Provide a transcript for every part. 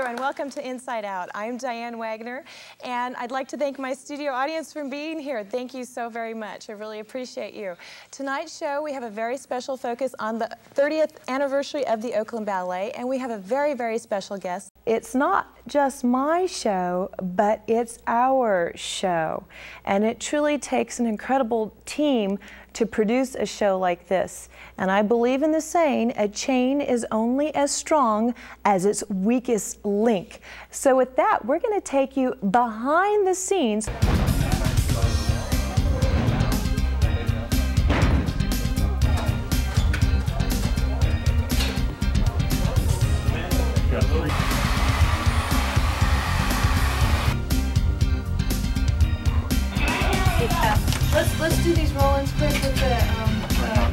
And welcome to Inside Out. I'm Diane Wagner, and I'd like to thank my studio audience for being here. Thank you so very much. I really appreciate you. Tonight's show, we have a very special focus on the 30th anniversary of the Oakland Ballet, and we have a very, very special guest. It's not just my show, but it's our show. And it truly takes an incredible team to produce a show like this. And I believe in the saying, a chain is only as strong as its weakest link. So with that, we're going to take you behind the scenes. Let's do these roll-ins quick with the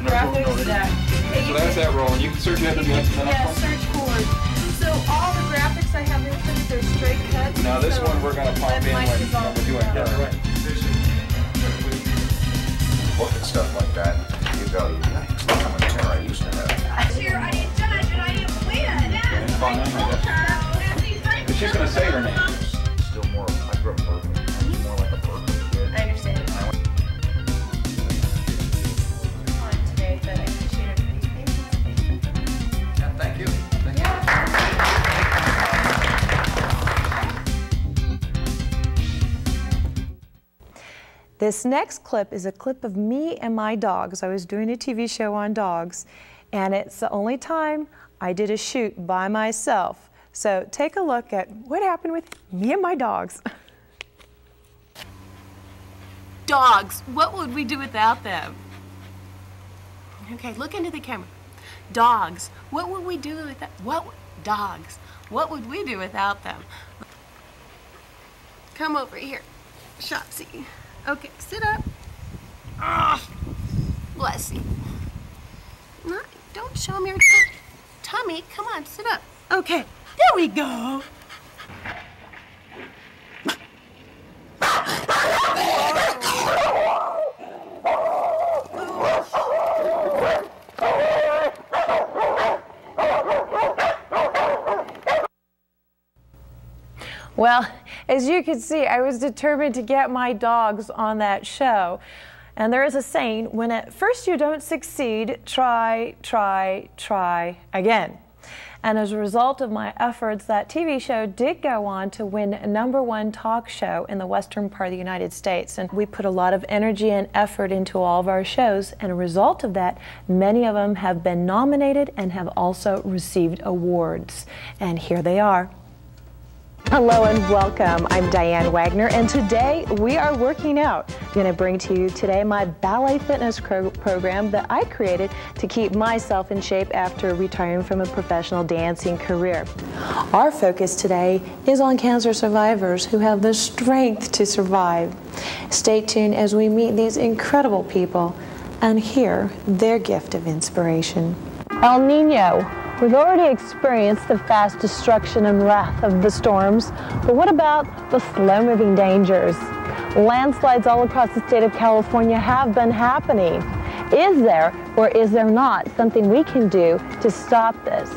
graphics. So that's that roll. You can search ahead and get search forward. So all the graphics I have here, they're straight cuts. Now this one we're going to pop in when we're doing it. Look at stuff like that. You go, yikes, look how much hair I used to have. Here, I didn't judge and I didn't win. But she's going to say her name. Still more, I grew up Berkeley. I'm more like a Berkeley kid. I understand. Today, but I appreciate everybody's patience. Yeah, thank you. Thank you. This next clip is a clip of me and my dogs. I was doing a TV show on dogs, and it's the only time I did a shoot by myself. So take a look at what happened with me and my dogs. Dogs, what would we do without them? Okay, look into the camera. Dogs, what would we do without dogs? What would we do without them? Come over here, Shopsy. Okay, sit up. Oh, bless you. No, don't show me your tummy. Come on, sit up. Okay, there we go. Well, as you can see, I was determined to get my dogs on that show. And there is a saying, when at first you don't succeed, try, try, try again. And as a result of my efforts, that TV show did go on to win #1 talk show in the western part of the United States. And we put a lot of energy and effort into all of our shows. And a result of that, many of them have been nominated and have also received awards. And here they are. Hello and welcome. I'm Diane Wagner, and today we are working out. I'm going to bring to you today my ballet fitness program that I created to keep myself in shape after retiring from a professional dancing career. Our focus today is on cancer survivors who have the strength to survive. Stay tuned as we meet these incredible people and hear their gift of inspiration. El Nino. We've already experienced the fast destruction and wrath of the storms, but what about the slow-moving dangers? Landslides all across the state of California have been happening. Is there or is there not something we can do to stop this?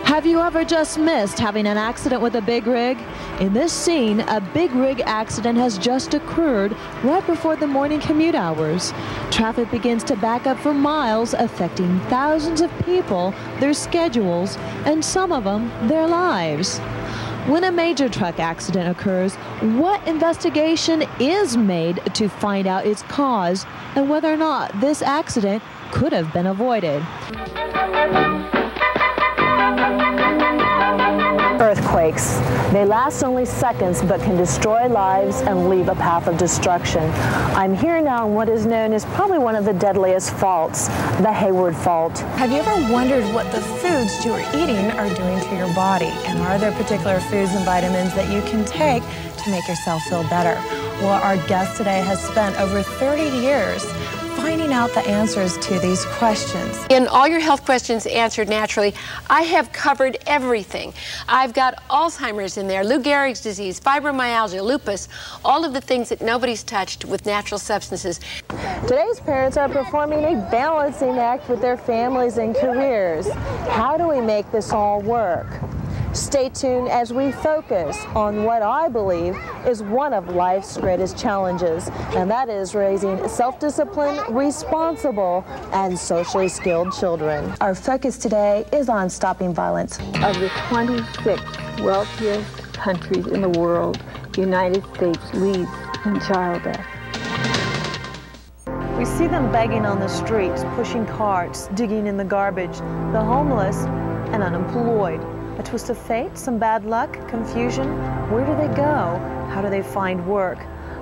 Have you ever just missed having an accident with a big rig? In this scene, a big rig accident has just occurred right before the morning commute hours. Traffic begins to back up for miles, affecting thousands of people, their schedules, and some of them, their lives. When a major truck accident occurs, what investigation is made to find out its cause and whether or not this accident could have been avoided? Earthquakes. They last only seconds but can destroy lives and leave a path of destruction. I'm here now on what is known as probably one of the deadliest faults, the Hayward Fault. Have you ever wondered what the foods you are eating are doing to your body? And are there particular foods and vitamins that you can take to make yourself feel better? Well, our guest today has spent over 30 years finding out the answers to these questions. In all your health questions answered naturally, I have covered everything. I've got Alzheimer's in there, Lou Gehrig's disease, fibromyalgia, lupus, all of the things that nobody's touched with natural substances. Today's parents are performing a balancing act with their families and careers. How do we make this all work? Stay tuned as we focus on what I believe is one of life's greatest challenges, and that is raising self-disciplined, responsible, and socially skilled children. Our focus today is on stopping violence. Of the 26 wealthiest countries in the world, the United States leads in child death. We see them begging on the streets, pushing carts, digging in the garbage, the homeless and unemployed. A twist of fate, some bad luck, confusion. Where do they go? How do they find work?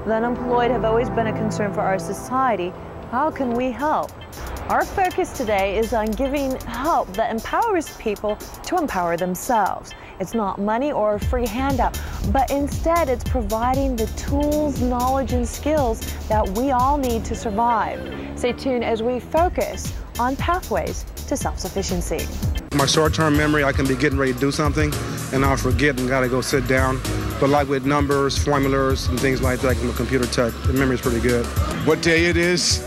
The unemployed have always been a concern for our society. How can we help? Our focus today is on giving help that empowers people to empower themselves. It's not money or a free handout, but instead it's providing the tools, knowledge, and skills that we all need to survive. Stay tuned as we focus on pathways to self-sufficiency. My short-term memory, I can be getting ready to do something, and I'll forget and gotta go sit down. But like with numbers, formulas, and things like that, I'm a computer tech, the memory's pretty good. What day it is,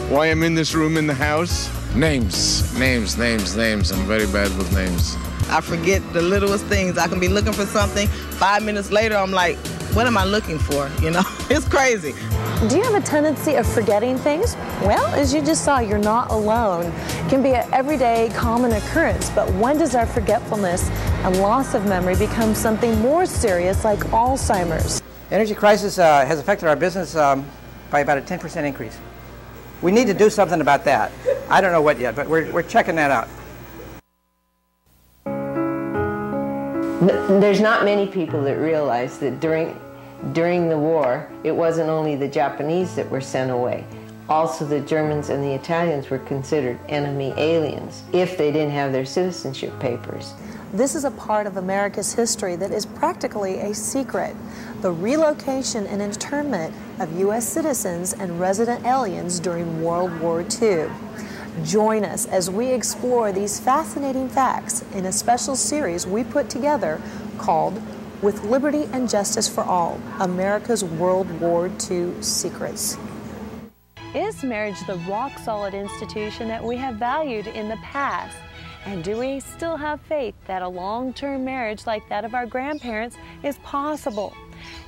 why I'm in this room in the house. Names. I'm very bad with names. I forget the littlest things. I can be looking for something. 5 minutes later, I'm like, what am I looking for? You know, it's crazy. Do you have a tendency of forgetting things? Well, as you just saw, you're not alone. It can be an everyday common occurrence, but when does our forgetfulness and loss of memory become something more serious like Alzheimer's? The energy crisis has affected our business by about a 10% increase. We need to do something about that. I don't know what yet, but we're checking that out. There's not many people that realize that during the war, it wasn't only the Japanese that were sent away. Also, the Germans and the Italians were considered enemy aliens if they didn't have their citizenship papers. This is a part of America's history that is practically a secret. The relocation and internment of U.S. citizens and resident aliens during World War II. Join us as we explore these fascinating facts in a special series we put together called With Liberty and Justice for All, America's World War II Secrets. Is marriage the rock-solid institution that we have valued in the past? And do we still have faith that a long-term marriage like that of our grandparents is possible?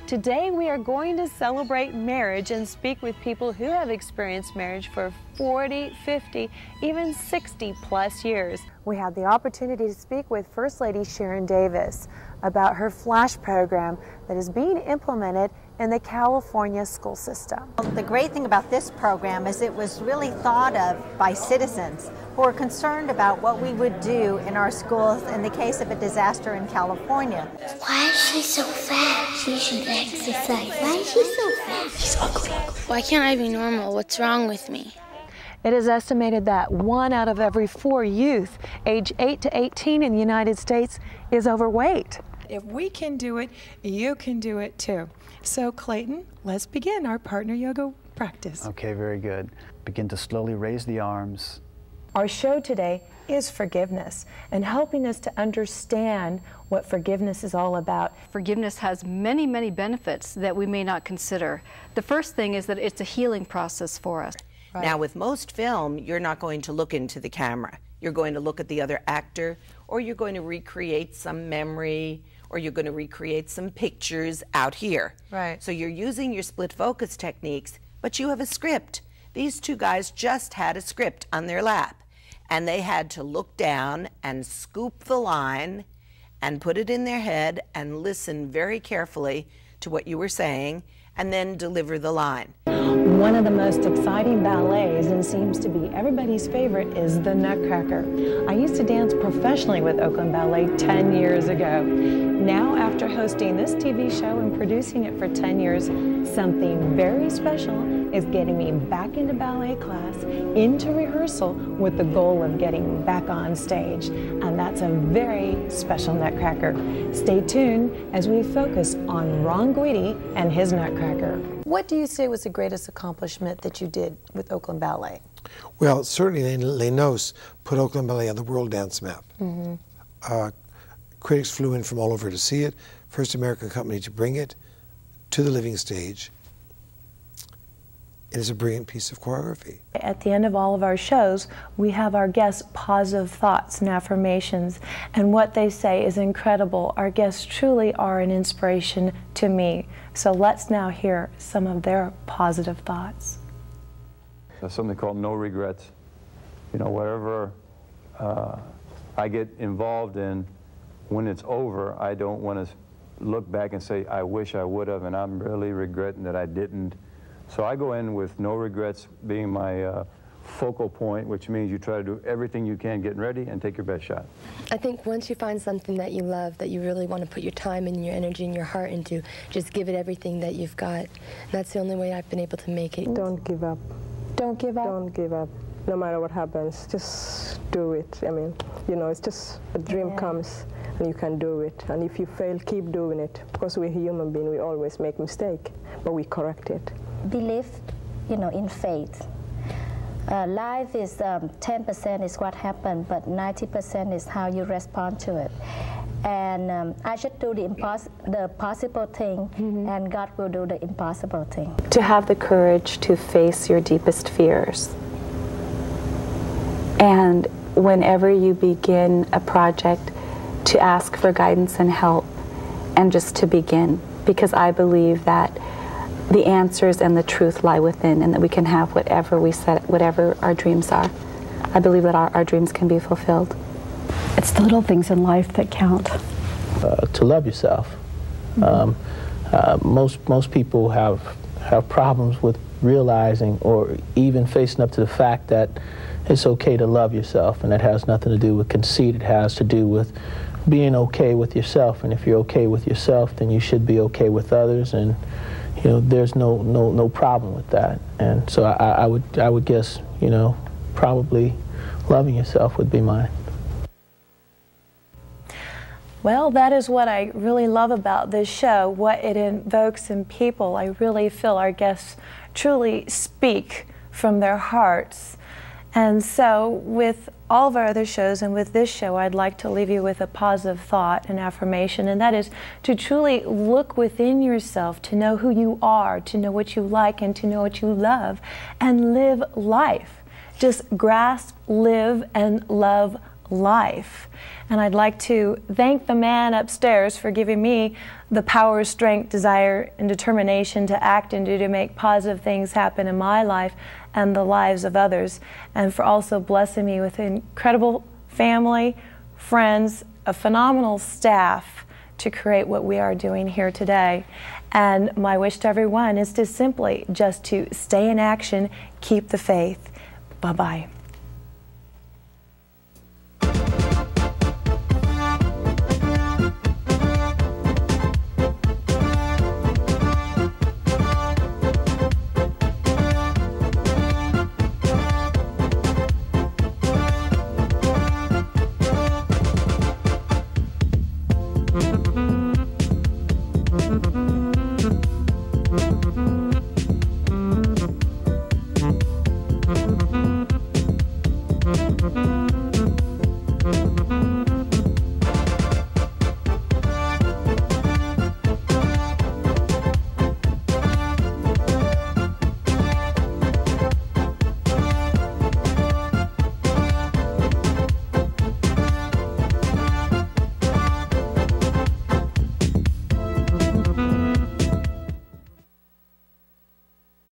Today we are going to celebrate marriage and speak with people who have experienced marriage for 40, 50, even 60 plus years. We had the opportunity to speak with First Lady Sharon Davis about her FLASH program that is being implemented in the California school system. The great thing about this program is it was really thought of by citizens who are concerned about what we would do in our schools in the case of a disaster in California. Why is she so fat? She should exercise. Why is she so fat? She's ugly. Why can't I be normal? What's wrong with me? It is estimated that 1 out of every 4 youth age 8 to 18 in the United States is overweight. If we can do it, you can do it too. So Clayton, let's begin our partner yoga practice. Okay, very good. Begin to slowly raise the arms. Our show today is forgiveness and helping us to understand what forgiveness is all about. Forgiveness has many, many benefits that we may not consider. The first thing is that it's a healing process for us. Right. Now, with most film, you're not going to look into the camera. You're going to look at the other actor, or you're going to recreate some memory, or you're going to recreate some pictures out here. Right. So you're using your split focus techniques, but you have a script. These two guys just had a script on their lap, and they had to look down and scoop the line and put it in their head and listen very carefully to what you were saying, and then deliver the line. One of the most exciting ballets, and seems to be everybody's favorite, is the Nutcracker. I used to dance professionally with Oakland Ballet 10 years ago. Now, after hosting this TV show and producing it for 10 years, something very special is getting me back into ballet class, into rehearsal, with the goal of getting back on stage. And that's a very special Nutcracker. Stay tuned as we focus on Ron Guidi and his Nutcracker. What do you say was the greatest accomplishment that you did with Oakland Ballet? Well, certainly Les Noces put Oakland Ballet on the world dance map. Critics flew in from all over to see it. First American company to bring it to the living stage. It is a brilliant piece of choreography. At the end of all of our shows, we have our guests' positive thoughts and affirmations, and what they say is incredible. Our guests truly are an inspiration to me. So let's now hear some of their positive thoughts. There's something called no regrets. You know, whatever I get involved in, when it's over, I don't want to look back and say, I wish I would have, and I'm really regretting that I didn't. So I go in with no regrets being my focal point, which means you try to do everything you can getting ready and take your best shot. I think once you find something that you love, that you really want to put your time and your energy and your heart into, just give it everything that you've got. And that's the only way I've been able to make it. Don't give up. Don't give up? Don't give up. No matter what happens, just do it. I mean, you know, it's just a dream comes and you can do it. And if you fail, keep doing it. Because we're human beings, we always make mistakes, but we correct it. Believe, you know, in faith. Life is 10% is what happened, but 90% is how you respond to it. And I should do the possible thing, and God will do the impossible thing. To have the courage to face your deepest fears. And whenever you begin a project, to ask for guidance and help, and just to begin. Because I believe that the answers and the truth lie within, and that we can have whatever we set, whatever our dreams are. I believe that our dreams can be fulfilled. It's the little things in life that count. To love yourself. Most people have problems with realizing or even facing up to the fact that it's okay to love yourself, and that has nothing to do with conceit. It has to do with being okay with yourself, and if you're okay with yourself, then you should be okay with others, and you know, there's no problem with that. And so I would guess, you know, probably loving yourself would be mine. Well, that is what I really love about this show, what it invokes in people. I really feel our guests truly speak from their hearts. And so with all of our other shows and with this show, I'd like to leave you with a positive thought and affirmation, and that is to truly look within yourself, to know who you are, to know what you like and to know what you love, and live life. Just grasp, live, and love life. And I'd like to thank the man upstairs for giving me the power, strength, desire, and determination to act and to make positive things happen in my life and the lives of others, and for also blessing me with an incredible family, friends, a phenomenal staff to create what we are doing here today. And my wish to everyone is to simply just to stay in action, keep the faith. Bye-bye.